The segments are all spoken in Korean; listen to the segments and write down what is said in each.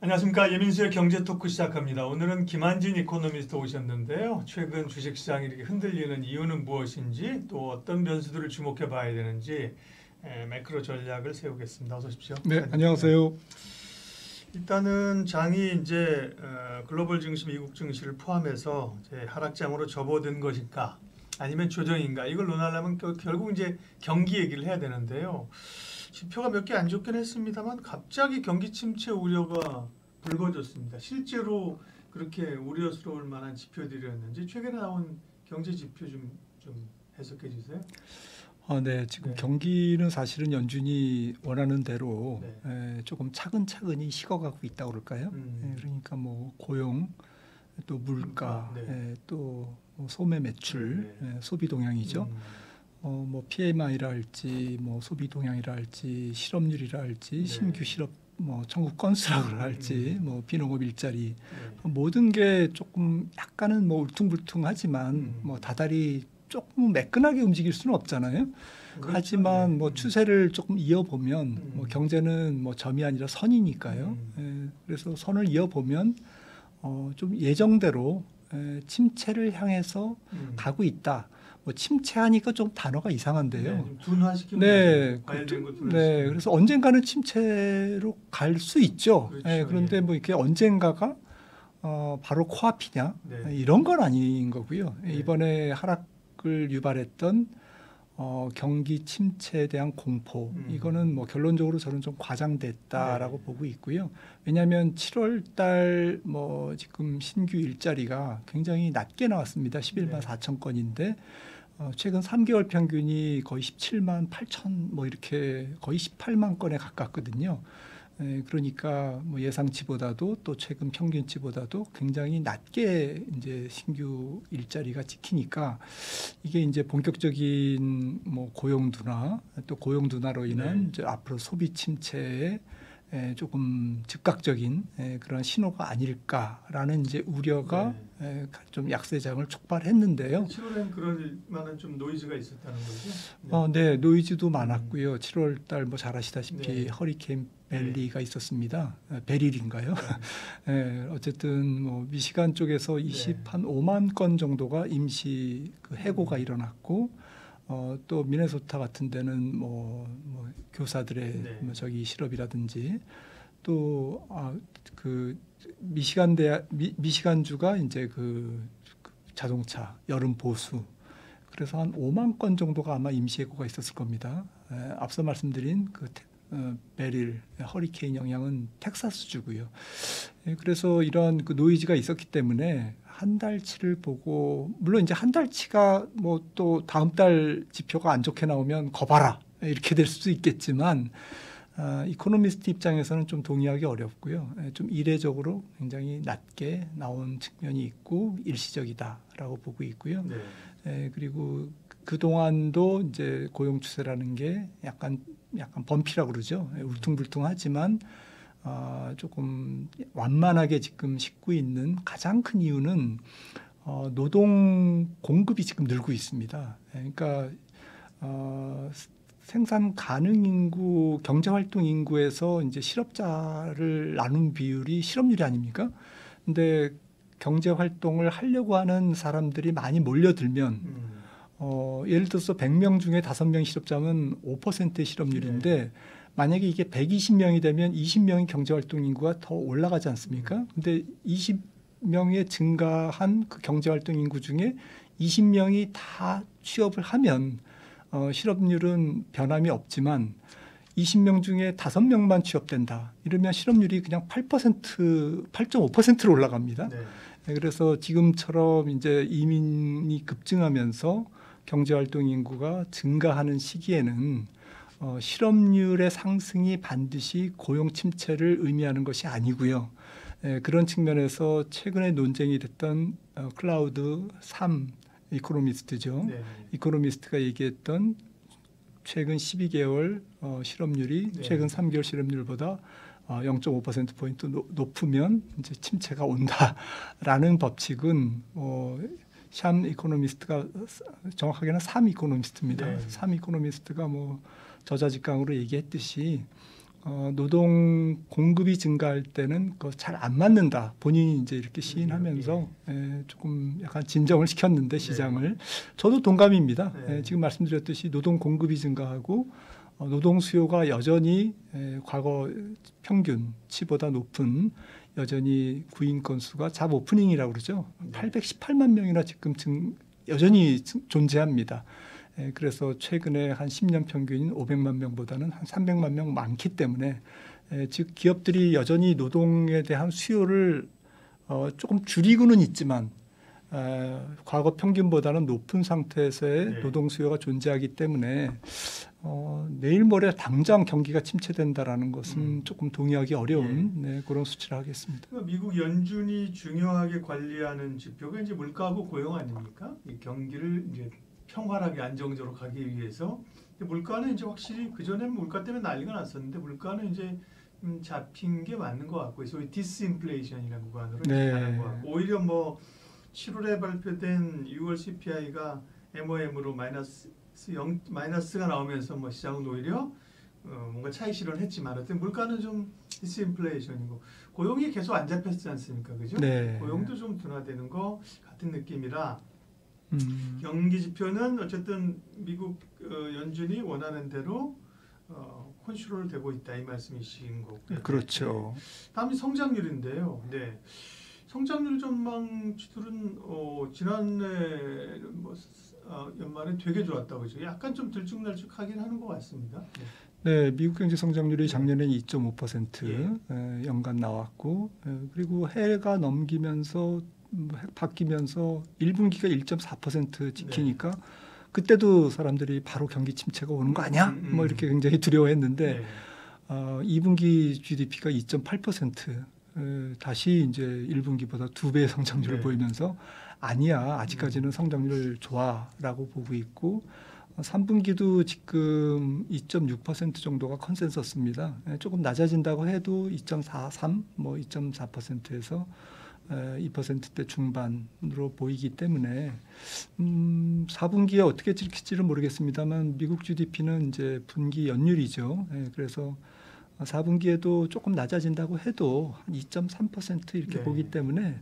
안녕하십니까. 예민수의 경제토크 시작합니다. 오늘은 김한진 이코노미스트 오셨는데요. 최근 주식시장이 이렇게 흔들리는 이유는 무엇인지 또 어떤 변수들을 주목해 봐야 되는지 매크로 전략을 세우겠습니다. 어서 오십시오. 네, 안녕하세요. 일단은 장이 이제 글로벌 증시, 미국 증시를 포함해서 이제 하락장으로 접어든 것인가 아니면 조정인가 이걸 논하려면 결국 이제 경기 얘기를 해야 되는데요. 지표가 몇 개 안 좋긴 했습니다만 갑자기 경기 침체 우려가 불거졌습니다. 실제로 그렇게 우려스러울 만한 지표들이었는지 최근에 나온 경제 지표 좀 해석해 주세요. 네, 지금 네. 경기는 사실은 연준이 원하는 대로 네. 조금 차근차근히 식어가고 있다고 그럴까요? 그러니까 뭐 고용, 또 물가, 네. 또 소매 매출, 네. 소비 동향이죠. 뭐 PMI라 할지, 뭐 소비 동향이라 할지, 실업률이라 할지, 네. 신규 실업 뭐 청구 건수라 할지, 뭐 비농업 일자리 네. 모든 게 조금 약간은 뭐 울퉁불퉁하지만 뭐 다달이 조금 매끈하게 움직일 수는 없잖아요. 그렇죠. 하지만 네. 뭐 추세를 조금 이어보면 뭐 경제는 뭐 점이 아니라 선이니까요. 그래서 선을 이어보면 좀 예정대로 침체를 향해서 가고 있다. 뭐 침체하니까 좀 단어가 이상한데요. 네, 좀 둔화시키면 네, 과열된 거 네, 그래서 언젠가는 침체로 갈 수 있죠. 그렇죠. 그런데 예. 뭐 이렇게 언젠가가 바로 코앞이냐 네. 이런 건 아닌 거고요. 네. 이번에 하락을 유발했던 경기 침체에 대한 공포 이거는 뭐 결론적으로 저는 좀 과장됐다라고 네. 보고 있고요. 왜냐하면 7월 달 뭐 지금 신규 일자리가 굉장히 낮게 나왔습니다. 11만 네. 4천 건인데 최근 3개월 평균이 거의 17만 8천 뭐 이렇게 거의 18만 건에 가깝거든요. 그러니까 뭐 예상치보다도 또 최근 평균치보다도 굉장히 낮게 이제 신규 일자리가 찍히니까 이게 이제 본격적인 뭐 고용 둔화 또 고용 둔화로 인한 이제 앞으로 소비 침체에 조금 즉각적인 그런 신호가 아닐까라는 이제 우려가 좀 약세장을 촉발했는데요. 7월엔 그럴 만한 좀 노이즈가 있었다는 거죠? 네, 노이즈도 많았고요. 7월 달 뭐 잘 아시다시피 네. 허리케인 벨리가 있었습니다. 베릴인가요? 어쨌든 뭐 미시간 쪽에서 한 5만 건 정도가 임시 그 해고가 일어났고 또 미네소타 같은 데는 뭐 교사들의 뭐 저기 실업이라든지 또 그 미시간주가 이제 그 자동차 여름 보수 그래서 한 5만 건 정도가 아마 임시해고가 있었을 겁니다. 앞서 말씀드린 그 베릴 허리케인 영향은 텍사스주고요. 그래서 이런 그 노이즈가 있었기 때문에 한 달치를 보고 물론 이제 한 달치가 뭐 또 다음 달 지표가 안 좋게 나오면 거봐라 이렇게 될 수도 있겠지만 이코노미스트 입장에서는 좀 동의하기 어렵고요. 좀 이례적으로 굉장히 낮게 나온 측면이 있고 일시적이다라고 보고 있고요. 그리고 그 동안도 이제 고용 추세라는 게 약간 범피라고 그러죠. 울퉁불퉁하지만 조금 완만하게 지금 싣고 있는 가장 큰 이유는 노동 공급이 지금 늘고 있습니다. 그러니까 생산 가능 인구, 경제 활동 인구에서 이제 실업자를 나눈 비율이 실업률이 아닙니까? 근데 경제 활동을 하려고 하는 사람들이 많이 몰려들면 예를 들어서 100명 중에 5명 실업자면 5%의 실업률인데 만약에 이게 120명이 되면 20명의 경제 활동 인구가 더 올라가지 않습니까? 근데 20명의 증가한 그 경제 활동 인구 중에 20명이 다 취업을 하면 실업률은 변함이 없지만 20명 중에 5명만 취업된다. 이러면 실업률이 그냥 8.5%로 올라갑니다. 그래서 지금처럼 이제 이민이 급증하면서 경제활동 인구가 증가하는 시기에는 실업률의 상승이 반드시 고용 침체를 의미하는 것이 아니고요. 그런 측면에서 최근에 논쟁이 됐던 클라우드 3 이코노미스트죠. 이코노미스트가 얘기했던 최근 12개월 실업률이 최근 3개월 실업률보다 0.5%포인트 높으면 이제 침체가 온다라는 법칙은 샴 이코노미스트가 정확하게는 3 이코노미스트입니다. 3 이코노미스트가 뭐 저자직강으로 얘기했듯이 노동 공급이 증가할 때는 잘 안 맞는다. 본인이 이제 이렇게 시인하면서 조금 약간 진정을 시켰는데 시장을. 저도 동감입니다. 지금 말씀드렸듯이 노동 공급이 증가하고 노동 수요가 여전히 과거 평균치보다 높은 여전히 구인 건수가 잡 오프닝이라고 그러죠. 818만 명이나 지금 여전히 존재합니다. 그래서 최근에 한 10년 평균인 500만 명보다는 한 300만 명 많기 때문에 즉 기업들이 여전히 노동에 대한 수요를 조금 줄이고는 있지만 과거 평균보다는 높은 상태에서의 노동 수요가 존재하기 때문에 내일 모레 당장 경기가 침체된다라는 것은 조금 동의하기 어려운 그런 수치를 하겠습니다. 미국 연준이 중요하게 관리하는 지표가 이제 물가하고 고용 아닙니까? 이 경기를 이제 평활하게 안정적으로 가기 위해서 물가는 이제 확실히 그 전에 물가 때문에 난리가 났었는데 물가는 이제 잡힌 게 맞는 것 같고 소위 디스인플레이션이라는 구간으로 가는 것 같고 오히려 뭐 7월에 발표된 6월 CPI가 MOM으로 마이너스가 나오면서 뭐 시장은 오히려 뭔가 차익 실현했지만 어쨌든 물가는 좀 디스인플레이션이고 고용이 계속 안 잡혔지 않습니까, 그죠? 고용도 좀 둔화되는 거 같은 느낌이라. 경기 지표는 어쨌든 미국 연준이 원하는 대로 컨트롤 되고 있다 이 말씀이신 거고요. 그렇죠. 다음이 성장률인데요. 성장률 전망치들은 지난해 연말에 되게 좋았다고 그죠? 약간 좀 들쭉날쭉하긴 하는 것 같습니다. 미국 경제 성장률이 작년에는 2.5% 연간 나왔고 그리고 해가 넘기면서 바뀌면서 1분기가 1.4% 지키니까 그때도 사람들이 바로 경기 침체가 오는 거 아니야? 뭐 이렇게 굉장히 두려워했는데 2분기 GDP가 2.8% 다시 이제 1분기보다 2배의 성장률을 보이면서 아니야 아직까지는 성장률 좋아라고 보고 있고 3분기도 지금 2.6% 정도가 컨센서스입니다. 조금 낮아진다고 해도 2.43, 뭐 2.4%에서 2%대 중반으로 보이기 때문에 4분기에 어떻게 찍힐지는 모르겠습니다만 미국 GDP는 이제 분기 연율이죠. 그래서 4분기에도 조금 낮아진다고 해도 한 2.3% 이렇게 보기 때문에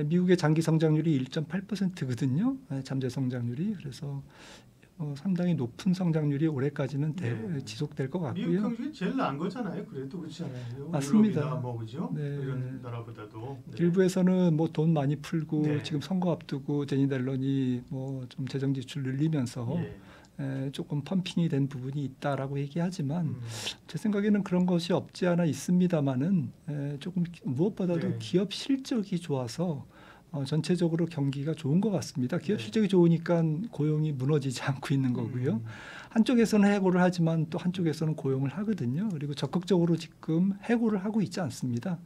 미국의 장기 성장률이 1.8%거든요. 잠재 성장률이. 그래서 상당히 높은 성장률이 올해까지는 지속될 것 같고요. 미국 경제가 제일 나은 거잖아요. 그래도 그렇지 않아요? 맞습니다. 뭐 그죠? 이런 나라보다도. 일부에서는 뭐 돈 많이 풀고 지금 선거 앞두고 제니 델런이 뭐 좀 재정 지출 늘리면서 조금 펌핑이 된 부분이 있다라고 얘기하지만 제 생각에는 그런 것이 없지 않아 있습니다만은 조금 무엇보다도 기업 실적이 좋아서 전체적으로 경기가 좋은 것 같습니다. 기업 실적이 좋으니까 고용이 무너지지 않고 있는 거고요. 한쪽에서는 해고를 하지만 또 한쪽에서는 고용을 하거든요. 그리고 적극적으로 지금 해고를 하고 있지 않습니다.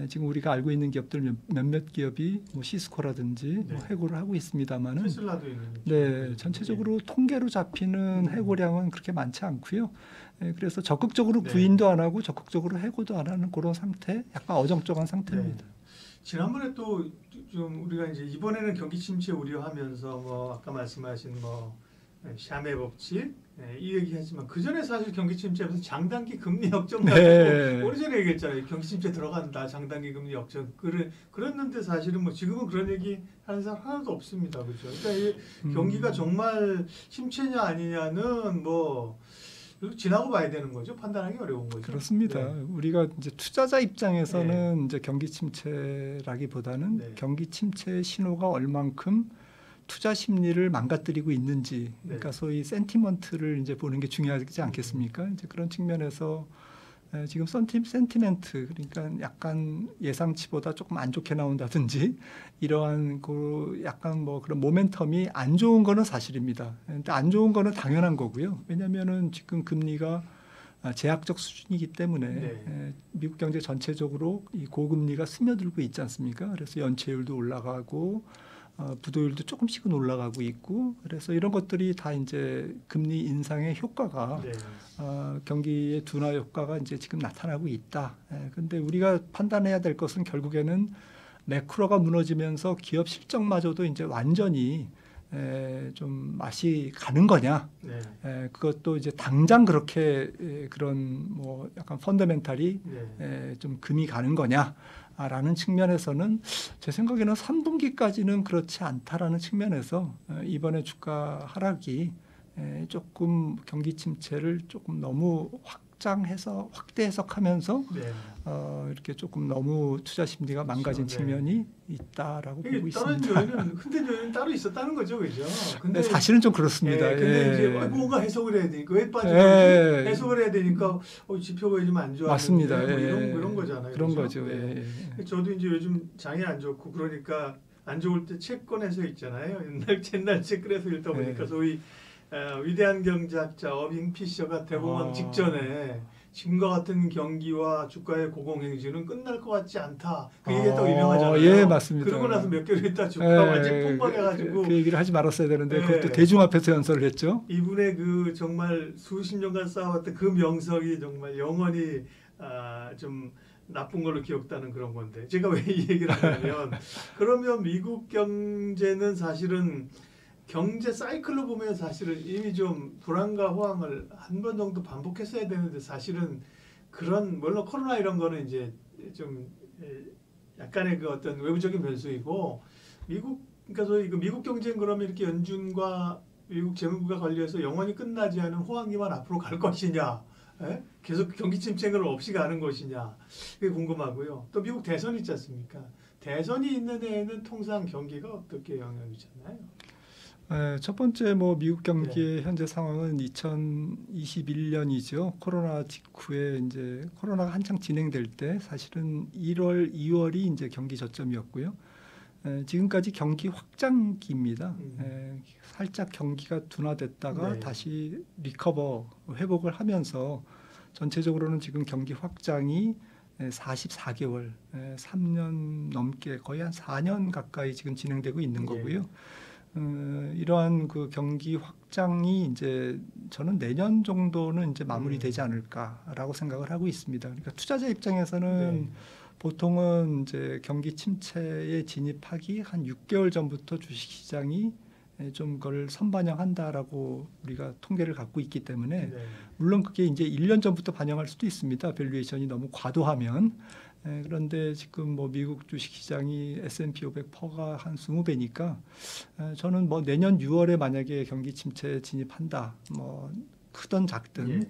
지금 우리가 알고 있는 기업들 몇몇 기업이 뭐 시스코라든지 뭐 해고를 하고 있습니다만은 테슬라도 있는 전체적으로 통계로 잡히는 해고량은 그렇게 많지 않고요. 그래서 적극적으로 구인도 안 하고 적극적으로 해고도 안 하는 그런 상태, 약간 어정쩡한 상태입니다. 지난번에 또 좀 우리가 이제 이번에는 경기 침체 우려하면서 뭐 아까 말씀하신 뭐 샤메 법칙 이 얘기하지만 그 전에 사실 경기 침체하면서 장단기 금리 역전 가지고 오래전에 얘기했잖아요. 경기 침체 들어간다, 장단기 금리 역전. 그랬는데 사실은 뭐 지금은 그런 얘기 하는 사람 하나도 없습니다, 그렇죠? 그러니까 이 경기가 정말 침체냐 아니냐는 뭐 지나고 봐야 되는 거죠. 판단하기 어려운 거죠. 그렇습니다. 우리가 이제 투자자 입장에서는 이제 경기 침체라기보다는 경기 침체의 신호가 얼만큼 투자 심리를 망가뜨리고 있는지, 그러니까 소위 센티먼트를 이제 보는 게 중요하지 않겠습니까? 이제 그런 측면에서 지금 센티멘트, 그러니까 약간 예상치보다 조금 안 좋게 나온다든지 이러한 그 약간 뭐 그런 모멘텀이 안 좋은 거는 사실입니다. 근데 안 좋은 거는 당연한 거고요. 왜냐하면은 지금 금리가 제약적 수준이기 때문에 미국 경제 전체적으로 이 고금리가 스며들고 있지 않습니까? 그래서 연체율도 올라가고 부도율도 조금씩은 올라가고 있고 그래서 이런 것들이 다 이제 금리 인상의 효과가 경기의 둔화 효과가 이제 지금 나타나고 있다. 근데 우리가 판단해야 될 것은 결국에는 매크로가 무너지면서 기업 실적마저도 이제 완전히 좀 맛이 가는 거냐? 네. 그것도 이제 당장 그렇게 그런 뭐 약간 펀더멘탈이 네. 좀 금이 가는 거냐라는 측면에서는 제 생각에는 3분기까지는 그렇지 않다라는 측면에서 이번에 주가 하락이 조금 경기 침체를 조금 너무 확대 해석하면서 네. 이렇게 조금 너무 투자 심리가 망가진 그렇죠. 측면이 있다라고 보고 이게 다른 있습니다. 요인은 흔든 요인은 따로 있었다는 거죠, 그죠? 근데 사실은 좀 그렇습니다. 근데 예. 이제 뭔가 해석을 해야 되니까 왜 빠지는지 예. 해석을 해야 되니까 지표가 요즘 안 좋았는데 맞습니다. 뭐 예. 이런 거잖아요. 그런 그죠? 거죠. 네. 예. 저도 이제 요즘 장이 안 좋고 그러니까 안 좋을 때 책 꺼내서 읽잖아요. 옛날 책 꺼내서 읽다 보니까 네. 소위 위대한 경제학자 어빙 피셔가 대공황 직전에 지금과 같은 경기와 주가의 고공행진은 끝날 것 같지 않다. 그 얘기가 더 유명하잖아요. 예, 맞습니다. 그러고 나서 몇 개월 있다 주가가 완전 폭발해가지고 그 얘기를 하지 말았어야 되는데 네. 그것도 대중 앞에서 연설을 했죠. 이분의 그 정말 수십 년간 쌓아왔던 그 명성이 정말 영원히 좀 나쁜 걸로 기억나는 그런 건데 제가 왜 이 얘기를 하냐면 그러면 미국 경제는 사실은 경제 사이클로 보면 사실은 이미 좀 불안과 호황을 한 번 정도 반복했어야 되는데 사실은 그런 물론 코로나 이런 거는 이제 좀 약간의 그 어떤 외부적인 변수이고 그러니까 소위 그 미국 경제는 그러면 이렇게 연준과 미국 재무부가 관리해서 영원히 끝나지 않은 호황기만 앞으로 갈 것이냐, 계속 경기 침체를 없이 가는 것이냐 그게 궁금하고요. 또 미국 대선이 있지 않습니까? 대선이 있는 해에는 통상 경기가 어떻게 영향을 주나요? 첫 번째 뭐 미국 경기의 현재 상황은 2021년이죠. 코로나 직후에 이제 코로나가 한창 진행될 때 사실은 1월, 2월이 이제 경기 저점이었고요. 지금까지 경기 확장기입니다. 살짝 경기가 둔화됐다가 네. 다시 회복을 하면서 전체적으로는 지금 경기 확장이 44개월, 3년 넘게 거의 한 4년 가까이 지금 진행되고 있는 거고요. 이러한 그 경기 확장이 이제 저는 내년 정도는 이제 마무리되지 않을까라고 생각을 하고 있습니다. 그러니까 투자자 입장에서는 보통은 이제 경기 침체에 진입하기 한 6개월 전부터 주식시장이 좀 그걸 선반영한다라고 우리가 통계를 갖고 있기 때문에 물론 그게 이제 1년 전부터 반영할 수도 있습니다. 밸류에이션이 너무 과도하면. 그런데 지금 뭐 미국 주식시장이 S&P 500 퍼가 한 20배니까 저는 뭐 내년 6월에 만약에 경기 침체에 진입한다, 뭐 크든 작든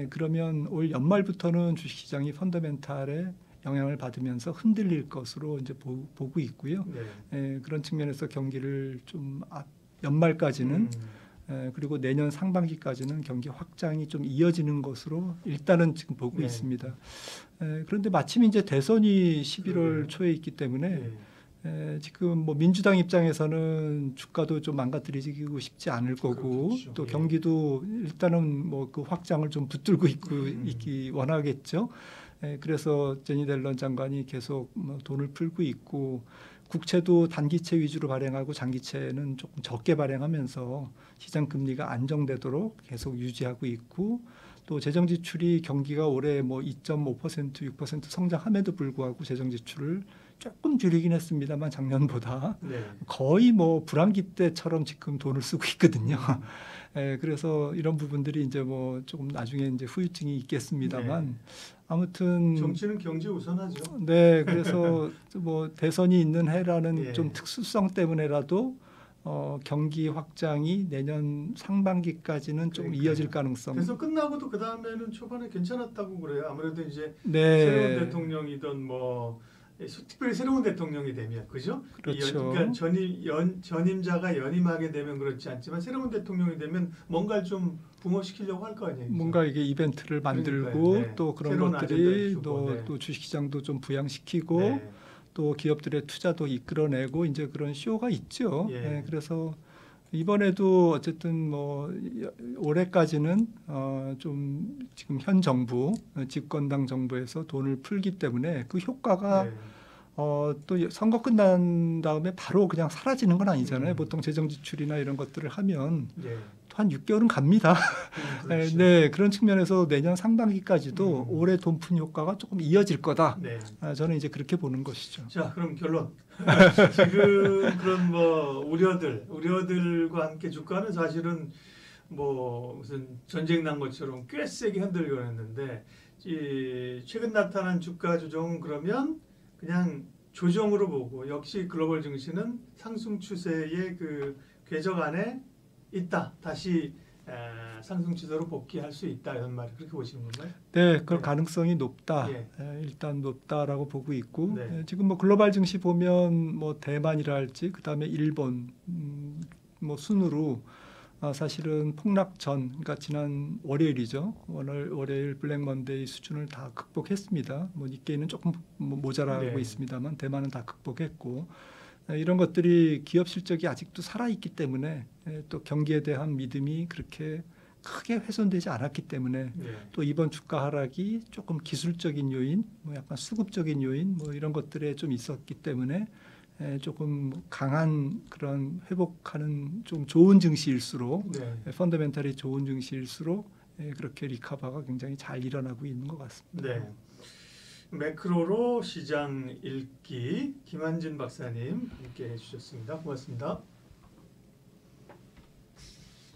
그러면 올 연말부터는 주식시장이 펀더멘탈에 영향을 받으면서 흔들릴 것으로 이제 보고 있고요. 그런 측면에서 경기를 좀 연말까지는 그리고 내년 상반기까지는 경기 확장이 좀 이어지는 것으로 일단은 지금 보고 있습니다. 그런데 마침 이제 대선이 11월 초에 있기 때문에 지금 뭐 민주당 입장에서는 주가도 좀 망가뜨리고 싶지 않을 거고 그렇죠. 또 경기도 일단은 뭐 그 확장을 좀 붙들고 있기 원하겠죠. 그래서 제니 옐런 장관이 계속 뭐 돈을 풀고 있고 국채도 단기채 위주로 발행하고 장기채는 조금 적게 발행하면서 시장 금리가 안정되도록 계속 유지하고 있고 또 재정 지출이 경기가 올해 뭐 2.5% 6% 성장함에도 불구하고 재정 지출을 조금 줄이긴 했습니다만 작년보다 거의 뭐 불황기 때처럼 지금 돈을 쓰고 있거든요. 그래서 이런 부분들이 이제 뭐 조금 나중에 이제 후유증이 있겠습니다만 아무튼 정치는 경제 우선하죠. 네, 그래서 뭐 대선이 있는 해라는 좀 특수성 때문에라도 경기 확장이 내년 상반기까지는 좀 이어질 가능성. 그래서 끝나고도 그 다음에는 초반에 괜찮았다고 그래요. 아무래도 이제 새로운 대통령이든 뭐 특별히 새로운 대통령이 되면 그죠? 그렇죠. 그러니까 전임자가 연임하게 되면 그렇지 않지만 새로운 대통령이 되면 뭔가를 좀 붕어시키려고 할 거 아니에요. 뭔가 이게 이벤트를 만들고 또 그런 것들이 또 주식시장도 좀 부양시키고 또 기업들의 투자도 이끌어내고 이제 그런 쇼가 있죠. 그래서 이번에도 어쨌든 뭐 올해까지는 좀 지금 현 정부 집권당 정부에서 돈을 풀기 때문에 그 효과가 또 선거 끝난 다음에 바로 그냥 사라지는 건 아니잖아요. 보통 재정 지출이나 이런 것들을 하면 한 6개월은 갑니다. 그렇죠. 네, 그런 측면에서 내년 상반기까지도 음. 올해 돈푼 효과가 조금 이어질 거다. 네. 저는 이제 그렇게 보는 것이죠. 자, 그럼 결론. 지금 그런 뭐 우려들과 함께 주가는 사실은 뭐 무슨 전쟁 난 것처럼 꽤 세게 흔들고 했는데 최근 나타난 주가 조정은 그러면 그냥 조정으로 보고 역시 글로벌 증시는 상승 추세의 그 궤적 안에 있다. 다시 상승 추세로 복귀할 수 있다 이런 말 그렇게 보시는 건가요? 네, 그럴 네. 가능성이 높다. 예. 일단 높다라고 보고 있고 네. 지금 뭐 글로벌 증시 보면 뭐 대만이라 할지 그다음에 일본 뭐 순으로 사실은 폭락 전, 그러니까 지난 월요일이죠. 월요일 블랙 먼데이 수준을 다 극복했습니다. 뭐 니케이는 조금 모자라고 네. 있습니다만 대만은 다 극복했고 이런 것들이 기업 실적이 아직도 살아 있기 때문에 또 경기에 대한 믿음이 그렇게 크게 훼손되지 않았기 때문에 네. 또 이번 주가 하락이 조금 기술적인 요인, 뭐 약간 수급적인 요인, 뭐 이런 것들에 좀 있었기 때문에 조금 강한 그런 회복하는 좀 좋은 증시일수록 네. 펀더멘탈이 좋은 증시일수록 그렇게 리커버가 굉장히 잘 일어나고 있는 것 같습니다. 네. 매크로로 시장 읽기 김한진 박사님 함께 해주셨습니다. 고맙습니다.